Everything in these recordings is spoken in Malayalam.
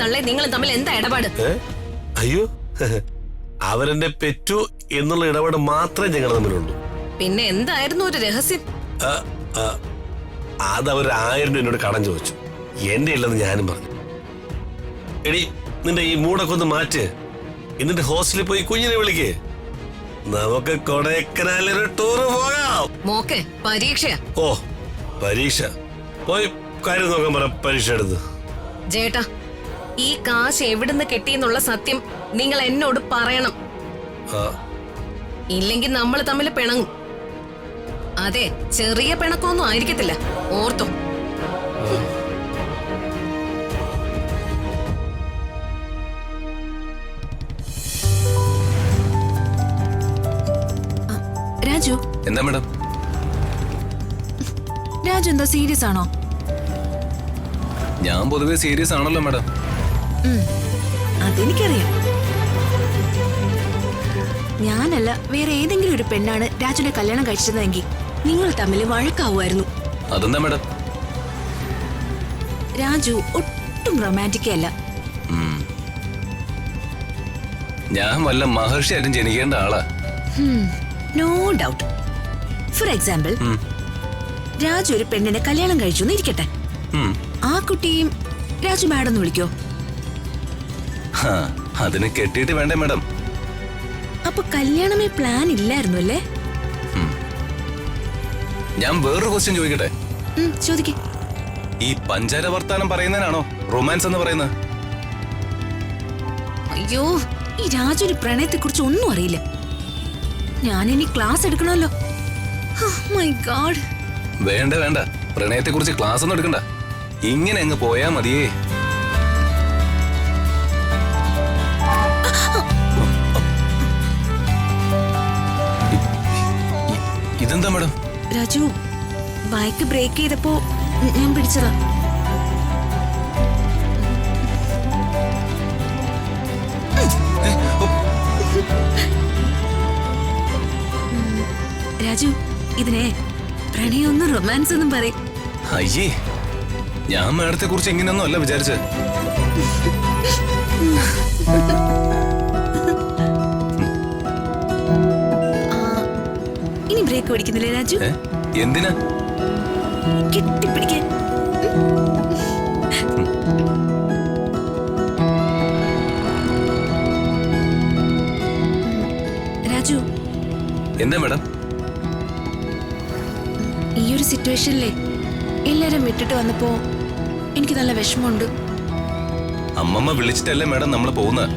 തള്ളേ നിങ്ങൾ തമ്മിൽ എന്താ ഇടപാട്? അയ്യോ, അവരെന്നെ പെറ്റു എന്നുള്ള ഇടപാട് മാത്രമേ ഞങ്ങൾ തമ്മിലുള്ളൂ. പിന്നെ എന്തായിരുന്നു ഒരു രഹസ്യം? അത് അവർ 1000 രൂപ എന്നോട് കടം ചോദിച്ചു. എന്റെ ഇല്ലെന്ന് ഞാനും പറഞ്ഞു. എടി, നിന്റെ ഈ മൂടൊക്കെ ഒന്ന് മാറ്റ്, എന്നിട്ട് ഹോസ്റ്റലിൽ പോയി കുഞ്ഞിനെ വിളിക്കേ, നമുക്ക് കൊടൈക്കനാലൊരു ടൂറ് പോകാം. മോക്കെ പരീക്ഷയാ. ഓ, പരീക്ഷ? പോയി കാര്യം നോക്കാൻ പറ, പരീക്ഷ എടുത്ത്. ജേട്ടാ, ഈ കാശ് എവിടുന്ന് കിട്ടിയെന്നുള്ള സത്യം നിങ്ങൾ എന്നോട് പറയണം. ഇല്ലെങ്കിൽ നമ്മൾ തമ്മിൽ പിണങ്ങും. അതെ, ചെറിയ പിണക്കൊന്നും ആയിരിക്കത്തില്ല, ഓർത്തോ. രാജു. എന്താ മാഡം? രാജു എന്താ സീരിയസ് ആണോ? ഞാൻ പൊതുവെ സീരിയസ് ആണല്ലോ മാഡം. അതെനിക്കറിയാം. ഞാനല്ല, വേറെ ഏതെങ്കിലും ഒരു പെണ്ണാണ് രാജുവിനെ കല്യാണം കഴിച്ചതെങ്കിൽ നിങ്ങൾ തമ്മിൽ വഴക്കാവുമായിരുന്നു. അതെന്താ മാഡം? രാജു ഒട്ടും റൊമാൻറ്റിക് അല്ല. ഞാൻ വല്ല മഹർഷിയായിട്ടും ജനിക്കേണ്ട ആളാ. No doubt. For example, Raju ഒരു പെണ്ണിനെ കല്യാണം കഴിച്ചു എന്ന് ഇരിക്കട്ടെ. ആ കുട്ടിയും രാജു മാഡം എന്ന് വിളിക്കോ? അതിന് കെട്ടിയിട്ട് വേണ്ടേ മാഡം? അപ്പൊ കല്യാണമേ പ്ലാൻ ഇല്ലായിരുന്നു അല്ലേ? ഞാൻ വേറൊരു ക്വസ്റ്റ്യൻ ചോദിക്കട്ടെ? ചോദിക്കേ. ഈ പഞ്ചാര വർത്താനം പറയുന്നതിനാണോ റൊമാൻസ് എന്ന് പറയുന്നത്? അയ്യോ, ഈ രാജു ഒരു പ്രണയത്തെ കുറിച്ച് ഒന്നും അറിയില്ല. ഞാനിനി ക്ലാസ് എടുക്കണമല്ലോ. My God. വേണ്ട വേണ്ട, പ്രണയത്തെ കുറിച്ച് ക്ലാസ് ഒന്നും എടുക്കണ്ട. ഇങ്ങനെ അങ്ങ് പോയാ മതിയേ. ഇതെന്താ മാഡം? രാജു, ബൈക്ക് ബ്രേക്ക് ചെയ്തപ്പോ ഞാൻ പിടിച്ചതാ. രാജു, ഇതിനെ പ്രണയൊന്നും റൊമാൻസ് ഒന്നും പറയും. അയ്യേ, ഞാൻ മാഡത്തെ കുറിച്ച് ഇങ്ങനെയൊന്നും അല്ല വിചാരിച്ചത്. ഇനി ബ്രേക്ക് പിടിക്കുന്നില്ലേ രാജു? എന്തിനാ? കെട്ടിപ്പിടിക്കാൻ. രാജു. എന്താ മാഡം? ഈ ഒരു സിറ്റുവേഷനിലെ എല്ലാരും വിട്ടിട്ട് വന്നപ്പോ എനിക്ക് നല്ല വിഷമമുണ്ട്. അമ്മമ്മ വിളിച്ചിട്ടല്ലേ മാഡം നമ്മൾ പോകുന്നത്?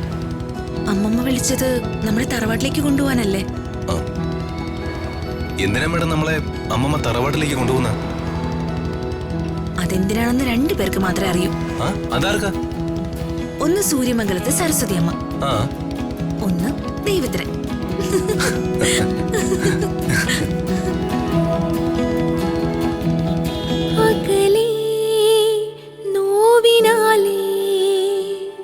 അമ്മമ്മ വിളിച്ചത് നമ്മളെ തറവാട്ടിലേക്ക് കൊണ്ടുപോകാനല്ലേ? എന്തിനാ മാഡം നമ്മളെ അമ്മമ്മ തറവാട്ടിലേക്ക് കൊണ്ടുപോകുന്ന? അതെന്തിനാണെന്ന് 2 പേർക്ക് മാത്രമേ അറിയൂ. അതാർക്കാ? ഒന്ന് സൂര്യമംഗലത്തെ സരസ്വതി അമ്മ, ഒന്ന് ദൈവത്തിനെ.